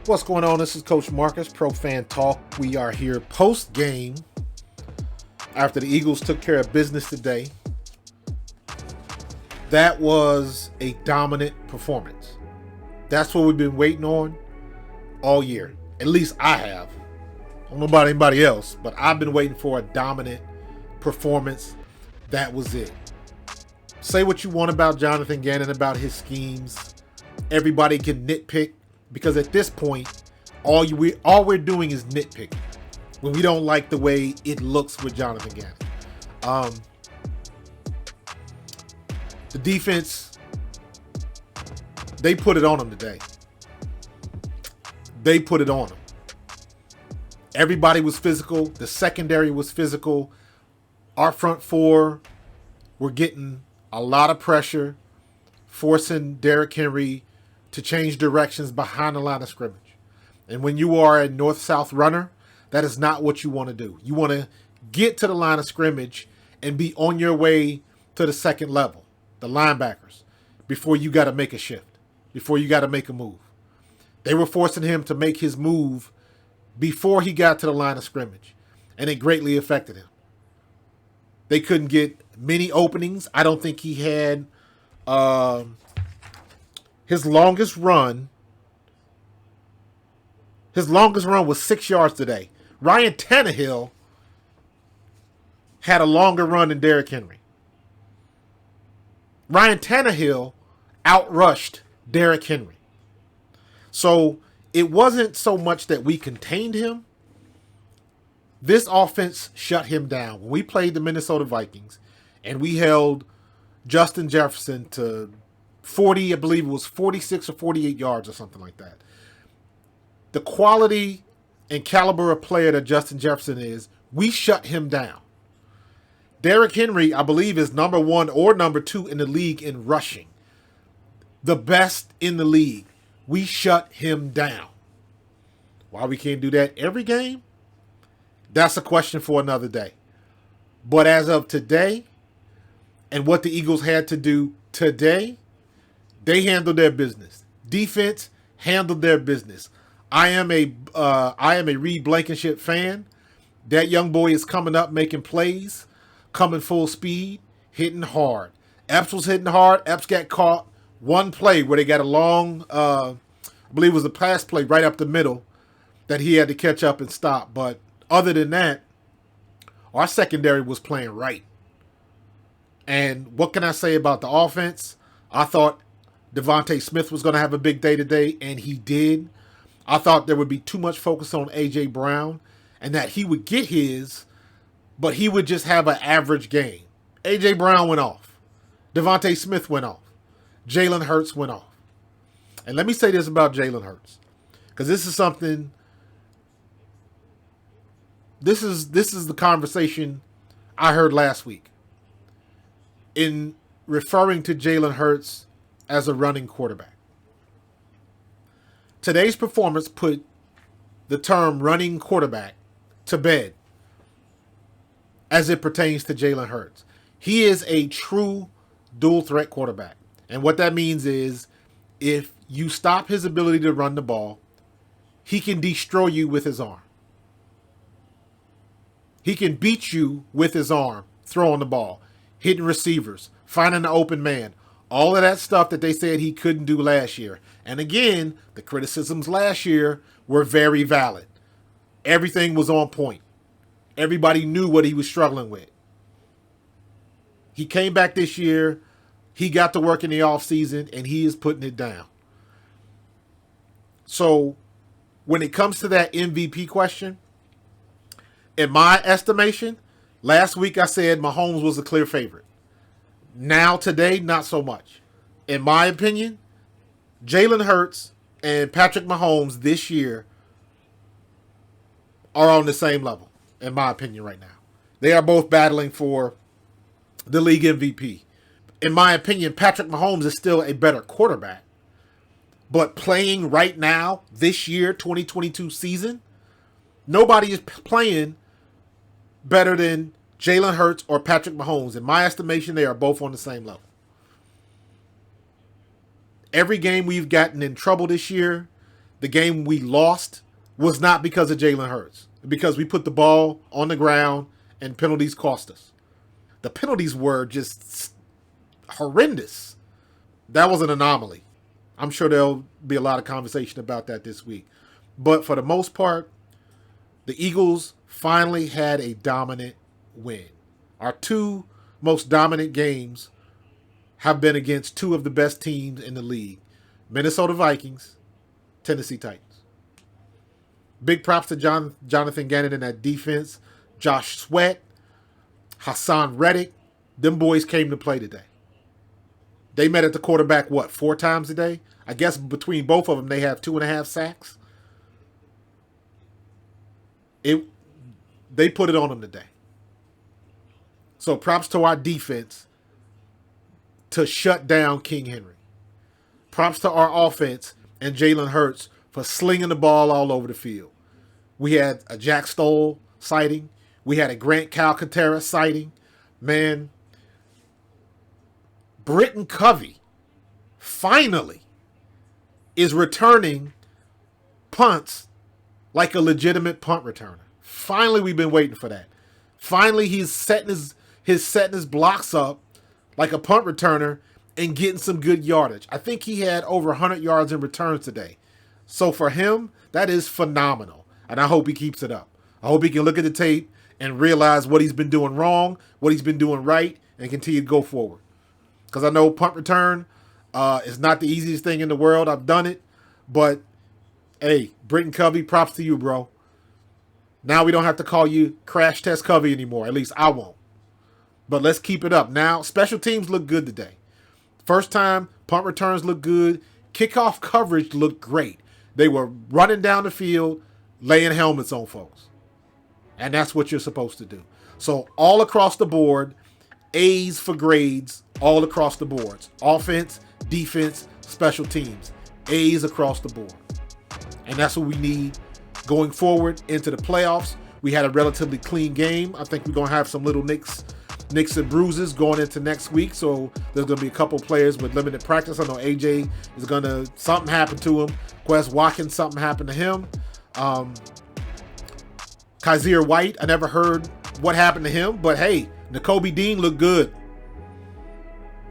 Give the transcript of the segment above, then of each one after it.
What's going on? This is Coach Marcus, Pro Fan Talk. We are here post-game after the Eagles took care of business today. That was a dominant performance. That's what we've been waiting on all year. At least I have. I don't know about anybody else, but I've been waiting for a dominant performance. That was it. Say what you want about Jonathan Gannon, about his schemes. Everybody can nitpick. Because at this point, all we're doing is nitpicking when we don't like the way it looks with Jonathan Gannon. The defense, they put it on him today. They put it on him. Everybody was physical. The secondary was physical. Our front four were getting a lot of pressure, forcing Derrick Henry to change directions behind the line of scrimmage. And when you are a north-south runner, that is not what you want to do. You want to get to the line of scrimmage and be on your way to the second level, the linebackers, before you got to make a shift, before you got to make a move. They were forcing him to make his move before he got to the line of scrimmage, and it greatly affected him. They couldn't get many openings. I don't think he had his longest run was 6 yards today. Ryan Tannehill had a longer run than Derrick Henry. Ryan Tannehill outrushed Derrick Henry. So it wasn't so much that we contained him. This offense shut him down. When we played the Minnesota Vikings and we held Justin Jefferson to 40, I believe it was 46 or 48 yards or something like that. The quality and caliber of player that Justin Jefferson is, we shut him down. Derrick Henry, I believe, is number 1 or number 2 in the league in rushing. The best in the league. We shut him down. Why we can't do that every game? That's a question for another day. But as of today, and what the Eagles had to do today, they handled their business. Defense handled their business. I am a Reed Blankenship fan. That young boy is coming up, making plays, coming full speed, hitting hard. Epps was hitting hard. Epps got caught one play where they got a long, I believe it was a pass play right up the middle that he had to catch up and stop. But other than that, our secondary was playing right. And what can I say about the offense? I thought Davonta Smith was going to have a big day today, and he did. I thought there would be too much focus on A.J. Brown and that he would get his, but he would just have an average game. A.J. Brown went off. Davonta Smith went off. Jalen Hurts went off. And let me say this about Jalen Hurts, because this is something, this is the conversation I heard last week in referring to Jalen Hurts as a running quarterback. Today's performance put the term running quarterback to bed as it pertains to Jalen Hurts. He is a true dual threat quarterback. And what that means is if you stop his ability to run the ball, he can destroy you with his arm. He can beat you with his arm, throwing the ball, hitting receivers, finding an open man. All of that stuff that they said he couldn't do last year. And again, the criticisms last year were very valid. Everything was on point. Everybody knew what he was struggling with. He came back this year. He got to work in the offseason, and he is putting it down. So when it comes to that MVP question, in my estimation, last week I said Mahomes was a clear favorite. Now, today, not so much. In my opinion, Jalen Hurts and Patrick Mahomes this year are on the same level, in my opinion, right now. They are both battling for the league MVP. In my opinion, Patrick Mahomes is still a better quarterback. But playing right now, this year, 2022 season, nobody is playing better than Jalen Hurts or Patrick Mahomes. In my estimation, they are both on the same level. Every game we've gotten in trouble this year, the game we lost was not because of Jalen Hurts, because we put the ball on the ground and penalties cost us. The penalties were just horrendous. That was an anomaly. I'm sure there'll be a lot of conversation about that this week. But for the most part, the Eagles finally had a dominant win. Our two most dominant games have been against two of the best teams in the league. Minnesota Vikings, Tennessee Titans. Big props to Jonathan Gannon in that defense. Josh Sweat, Hassan Reddick. Them boys came to play today. They met at the quarterback, 4 times a day? I guess between both of them, they have 2.5 sacks. They put it on them today. So props to our defense to shut down King Henry. Props to our offense and Jalen Hurts for slinging the ball all over the field. We had a Jack Stoll sighting. We had a Grant Calcaterra sighting. Man, Britton Covey finally is returning punts like a legitimate punt returner. Finally, we've been waiting for that. Finally, he's setting his blocks up like a punt returner and getting some good yardage. I think he had over 100 yards in returns today. So for him, that is phenomenal. And I hope he keeps it up. I hope he can look at the tape and realize what he's been doing wrong, what he's been doing right, and continue to go forward. Because I know punt return is not the easiest thing in the world. I've done it. But, hey, Britton Covey, props to you, bro. Now we don't have to call you Crash Test Covey anymore. At least I won't. But let's keep it up. Now, special teams look good today. First time, punt returns look good. Kickoff coverage looked great. They were running down the field, laying helmets on folks. And that's what you're supposed to do. So all across the board, A's for grades, all across the boards. Offense, defense, special teams. A's across the board. And that's what we need going forward into the playoffs. We had a relatively clean game. I think we're going to have some little nicks and bruises going into next week. So there's going to be a couple players with limited practice. I know AJ is going to, something happen to him. Quez Watkins, something happened to him. Kaiser White, I never heard what happened to him. But hey, Nakobe Dean looked good.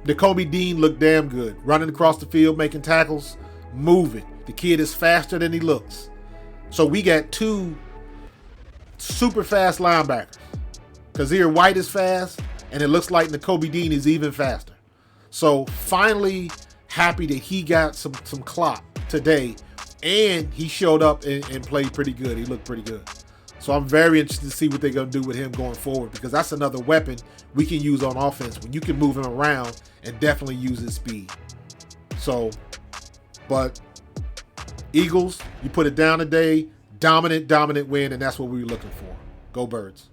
Nakobe Dean looked damn good. Running across the field, making tackles, moving. The kid is faster than he looks. So we got two super fast linebackers. Kaiser White is fast, and it looks like Nakobe Dean is even faster. So finally happy that he got some clock today, and he showed up and played pretty good. He looked pretty good. So I'm very interested to see what they're going to do with him going forward, because that's another weapon we can use on offense when you can move him around and definitely use his speed. So, but Eagles, you put it down today, dominant win, and that's what we were looking for. Go Birds.